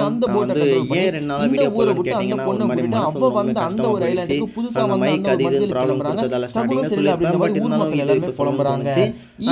அந்த போட்டை இந்த ஊரை விட்டு அந்த பொண்ணை கூட்டிட்டு அவ வந்து அந்த ஒரு ஐலாண்டுக்கு புதுசா வந்து அந்த ஒரு மதியில் கிளம்புறாங்க. சகுனம் சரியில்லை அப்படின்ற மாதிரி ஊர் மக்கள் எல்லாருமே புலம்புறாங்க.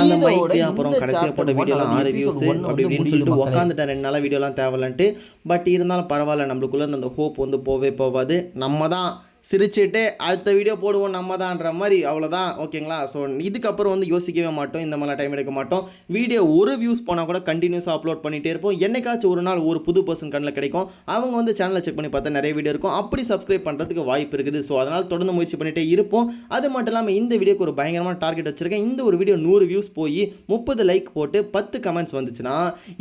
இதோட அப்புறம் கடைசியாக போட்ட வீடியோலாம் 6 வியூஸ் அப்படி இப்படின்னு சொல்லிட்டு உட்காந்துட்டேன் 2 நாளாக வீடியோலாம் தேவையில்லைன்ட்டு. பட் இருந்தாலும் பரவாயில்ல, நம்மளுக்குள்ள அந்த ஹோப் வந்து போகாது. நம்ம தான் சிரிச்சுட்டு அடுத்த வீடியோ போடுவோம் நம்ம தான்ற மாதிரி, அவ்வளோதான். ஓகேங்களா? ஸோ இதுக்கப்புறம் வந்து யோசிக்கவே மாட்டோம், இந்த மாதிரிலாம் டைம் எடுக்க மாட்டோம். வீடியோ ஒரு வியூஸ் போனால் கூட கண்டினியூஸாக அப்லோட் பண்ணிகிட்டே இருப்போம். என்னைக்காச்சும் ஒரு நாள் ஒரு புது பர்சன் கண்ணில் கிடைக்கும், அவங்க வந்து சேனலை செக் பண்ணி பார்த்தா நிறைய வீடியோ இருக்கும், அப்படி சப்ஸ்கிரைப் பண்ணுறதுக்கு வாய்ப்பு இருக்குது. ஸோ அதனால் தொடர்ந்து முயற்சி பண்ணிகிட்டே இருப்போம். அது மட்டும் இல்லாமல் இந்த வீடியோக்கு ஒரு பயங்கரமான டார்கெட் வச்சுருக்கேன். இந்த ஒரு வீடியோ 100 வியூஸ் போய் 30 லைக் போட்டு 10 கமெண்ட்ஸ் வந்துச்சுன்னா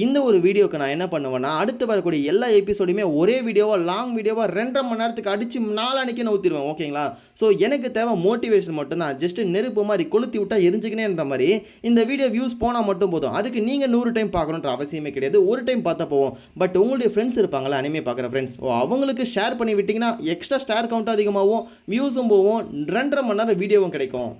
இந்த ஒரு வீடியோக்கு நான் என்ன பண்ணுவேன்னா, அடுத்து வரக்கூடிய எல்லா எபிசோடையுமே ஒரே வீடியோவாக லாங் வீடியோவாக 2.5 மணி நேரத்துக்கு அடித்து நாளானிக்கு ஊற்றிடுவேன். ஓகேங்களா? ஸோ எனக்கு தேவை மோட்டிவேஷன் மட்டும்தான். ஜஸ்ட் நெருப்பு மாதிரி கொளுத்தி விட்டா எரிஞ்சுக்கினேன்ற மாதிரி இந்த வீடியோ வியூஸ் போனால் மட்டும் போதும். அதுக்கு நீங்கள் 100 டைம் பார்க்கணுன்ற அவசியமே கிடையாது, ஒரு டைம் பார்த்தா போவோம். பட் உங்களுடைய ஃப்ரெண்ட்ஸ் இருப்பாங்களா, அனிமே பார்க்குற ஃப்ரெண்ட்ஸ், அவங்களுக்கு ஷேர் பண்ணி விட்டிங்கன்னா எக்ஸ்ட்ரா ஸ்டார் கவுண்ட் அதிகமாகவும் வியூஸும் போவோம், 2.5 மணி நேரம் வீடியோவும் கிடைக்கும்.